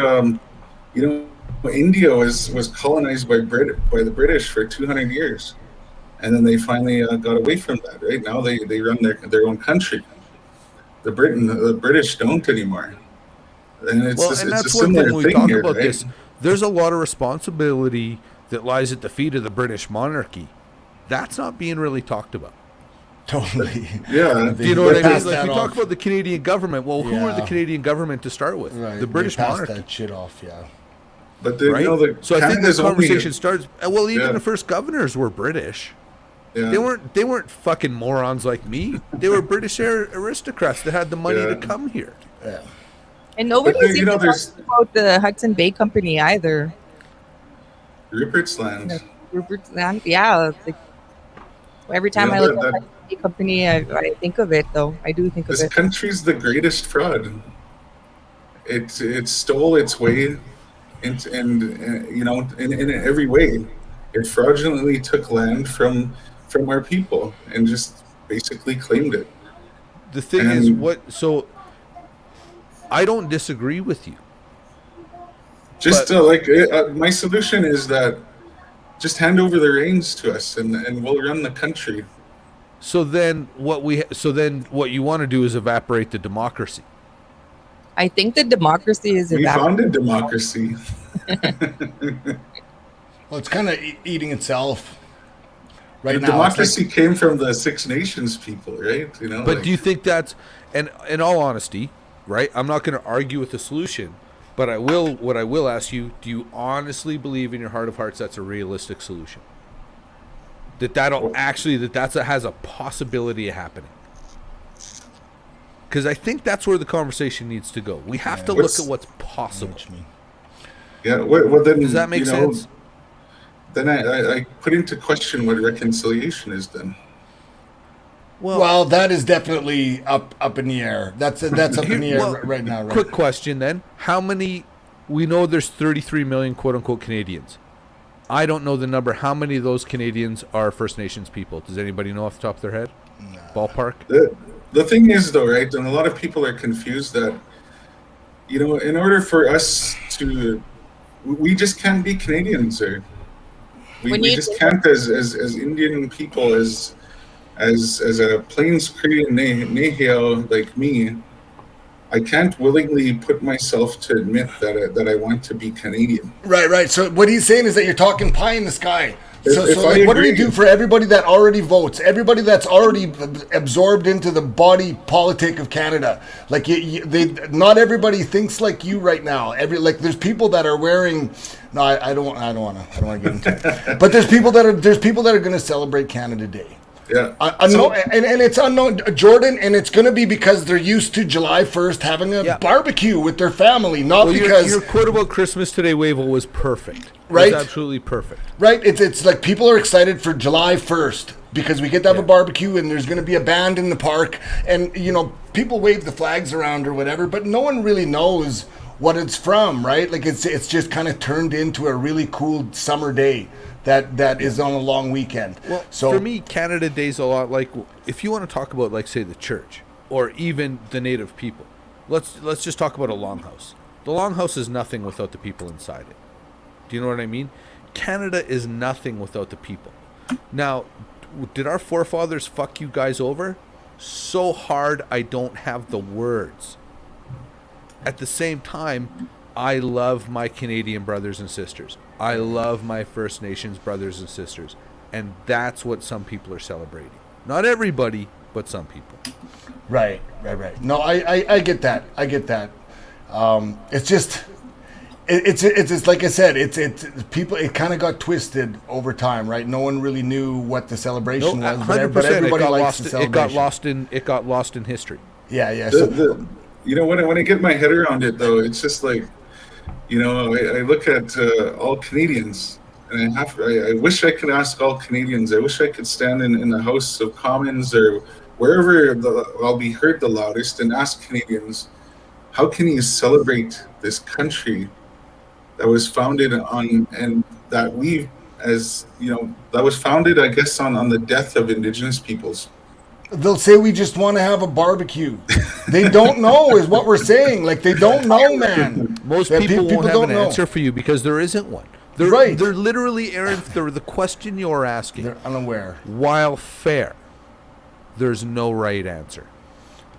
India was colonized by the British for 200 years, and then they finally got away from that. Right now they run their own country. The British don't anymore. And that's one thing when we talk about this. There's a lot of responsibility that lies at the feet of the British monarchy. That's not being really talked about. Totally. Yeah. Do you know what I mean? Like we talk about the Canadian government. Well, who were the Canadian government to start with? Right. The British monarchy. That shit off, yeah. But so I think this conversation starts. Well, even the first governors were British. Yeah. They weren't fucking morons like me. They were British aristocrats that had the money to come here. Yeah. And nobody's even talking about the Hudson Bay Company either. Rupert's Land. Rupert's Land, yeah. It's like, every time I look at the Hudson Bay Company, I think of it, though. I do think of it. This country's the greatest fraud. It stole its way, in every way. It fraudulently took land from our people and just basically claimed it. The thing is, so I don't disagree with you. Just my solution is that just hand over the reins to us and we'll run the country. So then what you want to do is evaporate the democracy. I think the democracy is we founded democracy. Well, it's kind of eating itself right now. Democracy came from the Six Nations people, right? But do you think that's, and in all honesty, right? I'm not going to argue with the solution, But what I will ask you, do you honestly believe in your heart of hearts that's a realistic solution? That has a possibility of happening? Because I think that's where the conversation needs to go. We have to look at what's possible. Yeah, well then, does that make sense? Then I put into question what reconciliation is then. Well, that is definitely up in the air. That's up in the air right now. Right? Quick question then. How many, we know there's 33 million quote-unquote Canadians. I don't know the number. How many of those Canadians are First Nations people? Does anybody know off the top of their head? No. Ballpark? The thing is, though, right, and a lot of people are confused that, in order for us to, we just can't be Canadians, or we just can't as Indian people, as a Plains Korean Neheo like me, I can't willingly put myself to admit that I want to be Canadian. Right. So what he's saying is that you're talking pie in the sky. So like, what do we do for everybody that already votes? Everybody that's already absorbed into the body politic of Canada. Like not everybody thinks like you right now. There's people that are wearing. No, I don't want to get into it. But there's people that are going to celebrate Canada Day. Yeah, and it's unknown, Jordan, and it's going to be because they're used to July 1st having a barbecue with their family, not because your quote about Christmas today, Wavell, was perfect. Right, it was absolutely perfect. Right, it's like people are excited for July 1st because we get to have a barbecue and there's going to be a band in the park, and people wave the flags around or whatever, but no one really knows what it's from, right? Like it's just kind of turned into a really cool summer day. That is on a long weekend. Well, so for me, Canada Day's a lot like, if you want to talk about, like, say, the church or even the native people. Let's just talk about a longhouse. The longhouse is nothing without the people inside it. Do you know what I mean? Canada is nothing without the people. Now, did our forefathers fuck you guys over? So hard I don't have the words. At the same time, I love my Canadian brothers and sisters. I love my First Nations brothers and sisters. And that's what some people are celebrating. Not everybody, but some people. Right. No, I get that. It's just, it's like I said, it's people, it kind of got twisted over time, right? No one really knew what the celebration was, but everybody likes the celebration. It got lost in history. Yeah. When I get my head around it, though, it's just like, I look at all Canadians, and I wish I could ask all Canadians. I wish I could stand in the House of Commons or wherever I'll be heard the loudest and ask Canadians, how can you celebrate this country that was founded on, and that that was founded, I guess, on the death of Indigenous peoples? They'll say we just want to have a barbecue. They don't know is what we're saying. Like, they don't know, man. Most people won't have an answer for you because there isn't one. They're literally, Aaron, the question you're asking. They're unaware. While fair, there's no right answer.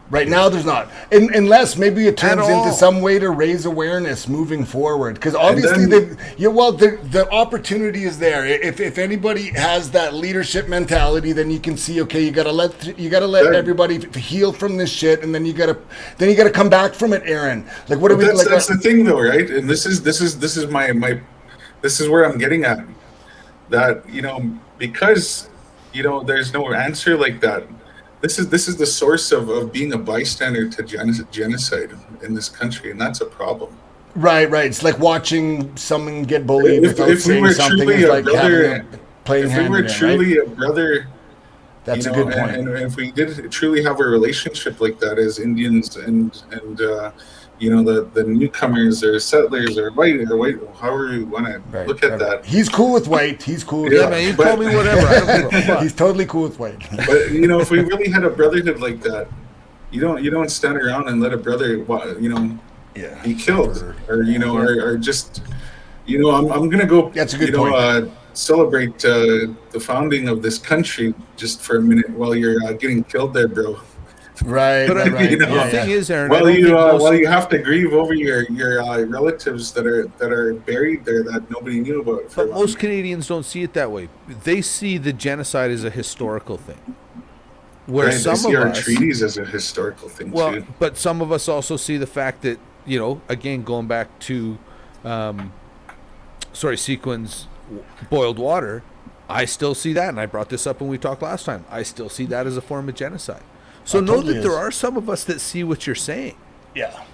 Right now, there's not. Unless maybe it turns into some way to raise awareness moving forward. Because obviously, the opportunity is there. If anybody has that leadership mentality, then you can see, okay, you gotta let everybody heal from this shit, and then you gotta come back from it, Aaron. Like, what are we? That's the thing, though, right? And this is where I'm getting at. That because there's no answer like that. This is the source of being a bystander to genocide in this country, and that's a problem. Right. It's like watching someone get bullied without saying something. It's like playing hand in hand, if we were truly a brother, that's a good point. And if we did truly have a relationship like that as Indians and the newcomers or settlers or white, however you want to look at that. He's cool with white. He's cool with man, you call me whatever. I don't give a fuck. He's totally cool with white. But if we really had a brotherhood like that, you don't stand around and let a brother be killed or just I'm gonna go. That's a good point. Celebrate the founding of this country just for a minute while you're getting killed there, bro. Right. The thing is, Aaron, while you have to grieve over your relatives that are buried there that nobody knew about. But most Canadians don't see it that way. They see the genocide as a historical thing. Where some of us see our treaties as a historical thing too. But some of us also see the fact that again, going back to, Sequin's boiled water, I still see that, and I brought this up when we talked last time. I still see that as a form of genocide. So know totally that there are some of us that see what you're saying. Yeah.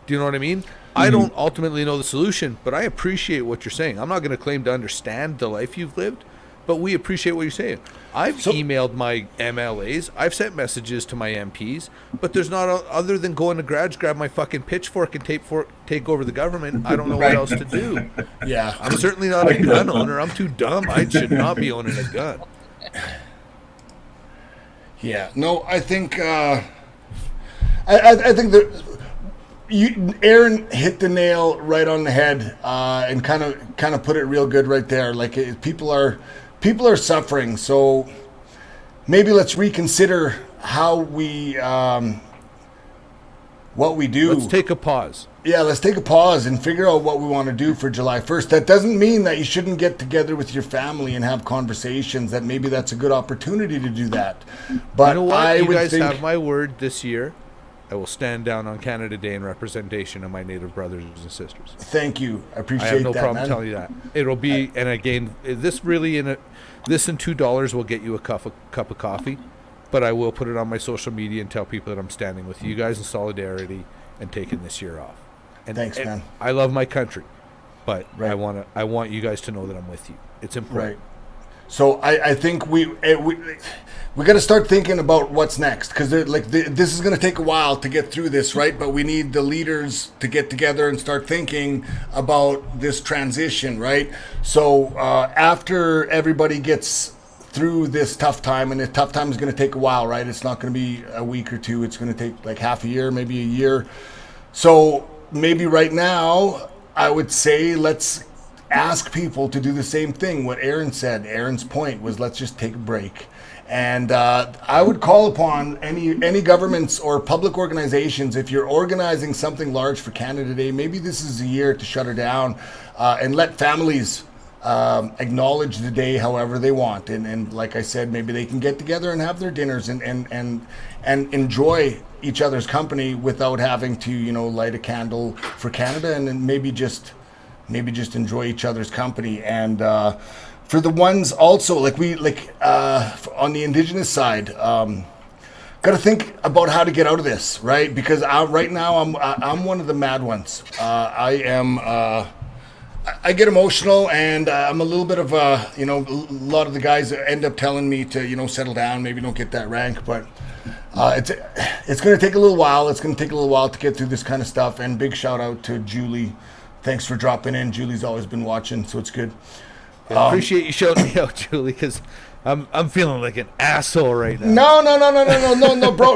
Do you know what I mean? I don't ultimately know the solution, but I appreciate what you're saying. I'm not going to claim to understand the life you've lived, but we appreciate what you're saying. I've emailed my MLAs. I've sent messages to my MPs, but there's not other than going to garage, grab my fucking pitchfork and take over the government. I don't know what else to do. Yeah. I'm certainly not a gun owner. I'm too dumb. I should not be owning a gun. Yeah. No, I think I think that Aaron hit the nail right on the head, and kind of put it real good right there. Like, people are suffering, so maybe let's reconsider how we what we do. Let's take a pause. Yeah, let's take a pause and figure out what we want to do for July 1st. That doesn't mean that you shouldn't get together with your family and have conversations. That maybe that's a good opportunity to do that. But you know what? I you would guys think, have my word this year. I will stand down on Canada Day in representation of my Native brothers and sisters. thank you. I appreciate I have no that, problem man. telling you that. It'll be, and again, this and $2 will get you a cup of coffee, but I will put it on my social media and tell people that I'm standing with you guys in solidarity and taking this year off. And, Thanks, man. I love my country, but Right. I want you guys to know that I'm with you. It's important. Right. So I think we got to start thinking about what's next, because this is going to take a while to get through this, right? But we need the leaders to get together and start thinking about this transition, right? So after everybody gets through this tough time, and the tough time is going to take a while, right? It's not going to be a week or two. It's going to take like half a year, maybe a year. So maybe right now, I would say let's ask people to do the same thing. What Aaron said, Aaron's point was, let's just take a break. And I would call upon any governments or public organizations, if you're organizing something large for Canada Day, maybe this is a year to shut her down, and let families acknowledge the day however they want. And like I said, maybe they can get together and have their dinners and enjoy each other's company without having to, light a candle for Canada, and then maybe just enjoy each other's company. And for the ones also, on the Indigenous side, got to think about how to get out of this, right? Because right now I'm one of the mad ones. I get emotional, and I'm a little bit of a lot of the guys end up telling me to settle down, maybe don't get that rank, but it's going to take a little while. It's going to take a little while to get through this kind of stuff. And big shout out to Julie. Thanks for dropping in. Julie's always been watching, so it's good. I appreciate you shouting me out, Julie, because I'm feeling like an asshole right now. No, bro,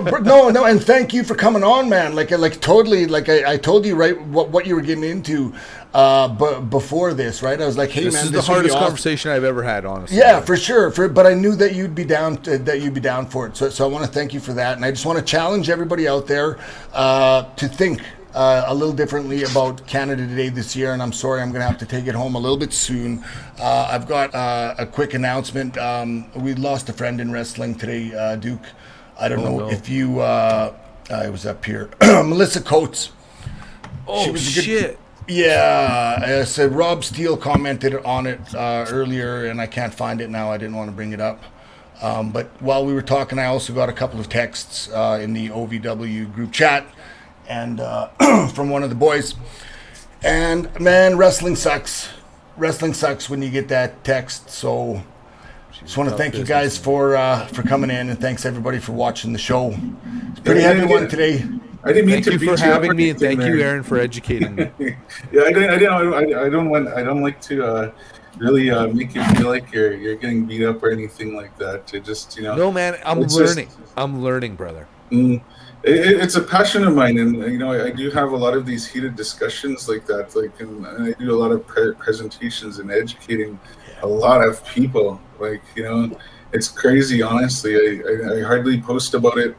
no, and thank you for coming on, man. Like totally, I told you right what you were getting into, but before this, right? I was like, hey, this man, is this the hardest would be conversation I've ever had, honestly. Yeah, for sure. But I knew that you'd be down for it. So I want to thank you for that, and I just want to challenge everybody out there to think a little differently about Canada Day this year. And I'm sorry, I'm going to have to take it home a little bit soon. I've got a quick announcement. We lost a friend in wrestling today, Duke. I don't know if you. I was up here. Melissa Coates. Oh, shit. Yeah, I said Rob Steele commented on it earlier, and I can't find it now. I didn't want to bring it up. But while we were talking, I also got a couple of texts in the OVW group chat, and from one of the boys. And man, wrestling sucks. Wrestling sucks when you get that text. So just want to thank you guys for coming in, and thanks everybody for watching the show. It's a pretty heavy one today. I didn't mean Thank to you for having me, and thank you, Aaron, for educating me. Yeah, I don't like to really make you feel like you're getting beat up or anything like that. To just No, man, I'm learning. I'm learning, brother. It's a passion of mine, and I do have a lot of these heated discussions like that. And I do a lot of presentations and educating a lot of people. It's crazy, honestly. I hardly post about it.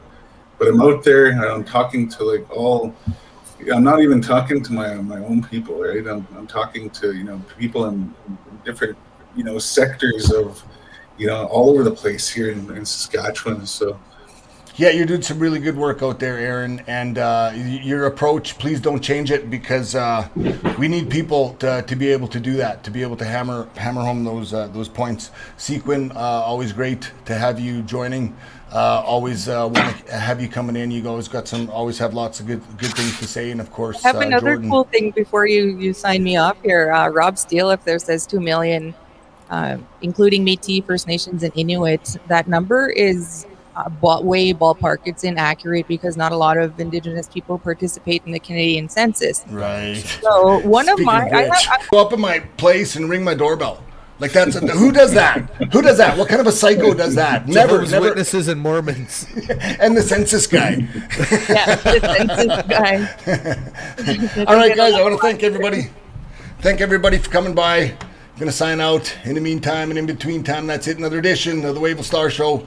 But I'm out there and I'm talking to I'm not even talking to my own people, right? I'm talking to, people in different, sectors of, all over the place here in Saskatchewan. So Yeah, you're doing some really good work out there, Aaron. And your approach, please don't change it, because we need people to be able to do that, to be able to hammer home those points. Sequin, always great to have you joining. Always want to have you coming in. You always have lots of good things to say. And of course, I have another Jordan. cool thing before you sign me off here. Rob Steele, if there says 2 million, including Métis, First Nations, and Inuit, that number is way ballpark. It's inaccurate because not a lot of Indigenous people participate in the Canadian census. Right. So Speaking of which, go up in my place and ring my doorbell. Like who does that? Who does that? What kind of a psycho does that? Never. Witnesses and Mormons. And the census guy. Yeah, the census guy. All right, guys, I want to thank everybody. Thank everybody for coming by. I'm going to sign out. In the meantime and in between time, that's it. Another edition of the Wave of Star Show.